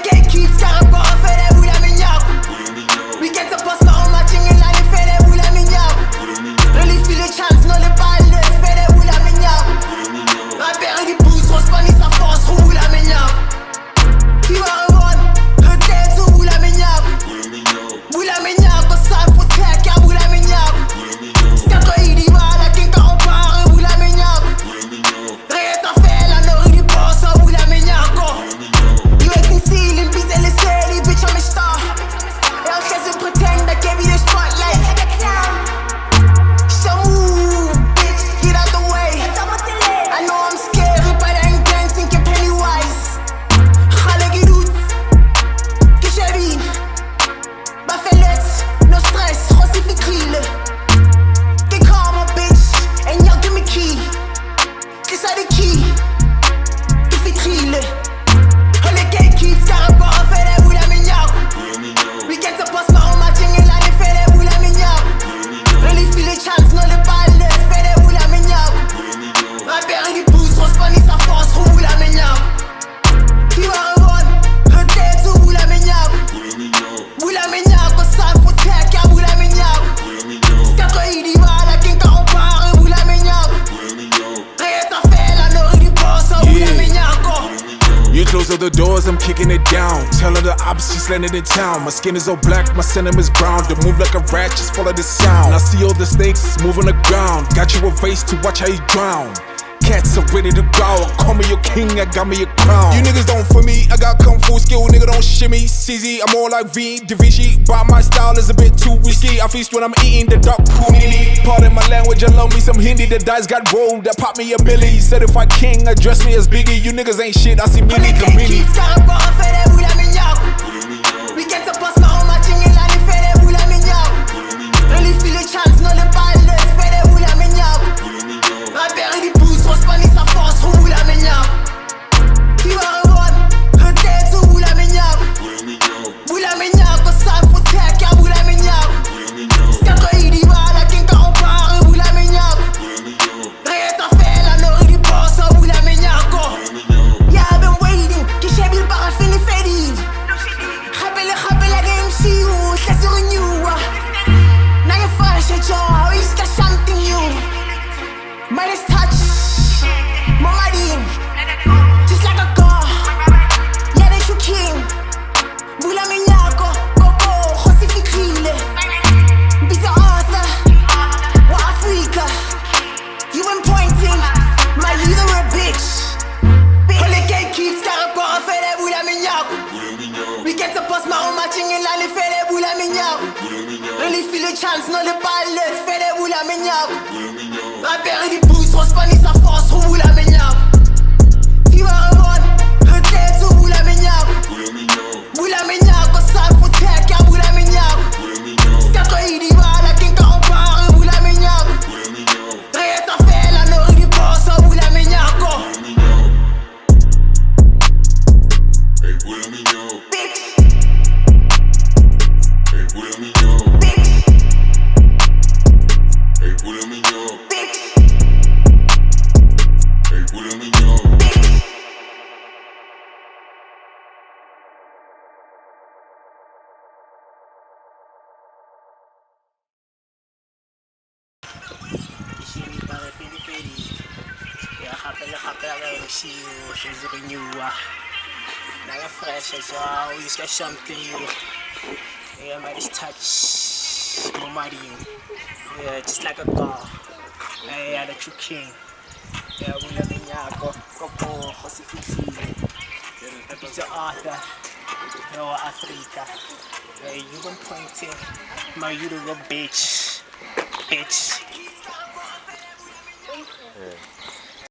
gatekeeps, car encore un fait des boules à mignac. Weekend se passe par en matching et là il fait des boules à mignac. Relief les chance, non les balles, fait des boules à mignac. Rappeur et des pouces, on se panne sa force, roule à mignac. Tu vas revoir, retête ou boule à mignac. Boule à mignac, quand ça faut faire qu'à boule à mignac. C'est quand il y va, la king quand on part, boule à mignac. Rien t'en fait, la nourriture du boss, boule à mignac. You acting silly, bitch, elle est silly, bitch, I'm a star. Et on cherche de pretend, I gave you the spotlight. So move, bitch, get out the way. I know I'm scary, but I ain't gang, thinking Pennywise. Khale qui doute, que j'ai bah fais no stress, Rossi kill. Get calm, my bitch, and y'all give me key. C'est ça the key, qui fait trill. On les gatekeeps, car encore un fait des boules à mignac. Weekend se passe par en matching et là les fait des boules à mignac. Relief les chance, non les balles, fait des boules à mignac. Rappeur et des pouces, on se panne sa force, roule à mignac. Tu vas revoir, retête ou boule à mignac. Boule à mignac, quand ça faut faire qu'à boule à mignac. C'est quand il y va, la king quand on part, boule à mignac. Rien t'en fait, la nourriture du boss, boule à mignac. You close all the doors, I'm kicking it down. Tell her the ops, she's landing in town. My skin is all black, my sentiment is brown. To move like a rat, just follow the sound. I see all the snakes moving the ground. Got you a vase to watch how you drown. Cats are ready to go. Call me your king, I got me a crown. You niggas don't for me, I got kung fu skill, nigga don't shimmy. CZ, I'm more like V, Da Vinci, but my style is a bit too risky. I feast when I'm eating the duck punini. Pardon my language, I love me some Hindi. The dice got rolled, that pop me a milli. Certified king, address me as Biggie. You niggas ain't shit, I see mini comini. Car encore un fait des boules à mignac. Weekend se passe par en matching et là il fait des boules à mignac. Relief les chance, non les balles, fait des boules à mignac. Rappeur et des pouces, on se panne sa force, roule à mignac. Tu vas revoir, retête ou boule à mignac. Boule à mignac, quand ça faut faire qu'à boule à mignac. C'est quand il y va, la king quand on part, boule à mignac. Rien t'en fait, la nourriture du boss, boule à mignac. Yeah, I've been waiting, que j'ai vu le paraffin et fading. Rappelle la game, see you, je laisse sur une new. Now you're fresh at your, he's got something new. Midas touch, Momadine, just like a car. Yeah, they shoot king. Bula mignako, coco, Rossi Bisa Arthur, wa Africa. You been pointing, my leader a bitch. All les gatekeeps, car encore un fait des boules à mignac. Weekend se passe par en matching et là les fait des boules à mignac. Relief les chance, non les balles, fait des boules à mignac. Rappeur et des pouces, on se panne sa force, roule à mignac. Tu vas revoir, retête ou boule à mignac. Boule à mignac, quand ça faut faire qu'à boule à mignac. C'est quand il y va, la king quand on part, boule à mignac. Rien t'en fait, la nourriture du boss, boule à mignac. Hey, boule à mignac. Bitch. Hey, boule à mignac. Bitch. Hey, boule à mignac. Bitch. Hey, boule à mignac. Now you're fresh as well, you got something new. Yeah, Midas touch, Momadine. Yeah, just like a car. Yeah, the true king. Yeah, we love Nyako, Coco, Rossi Bisa Arthur, no Africa. Yeah, you been pointing, my you the bitch. Bitch. Yeah.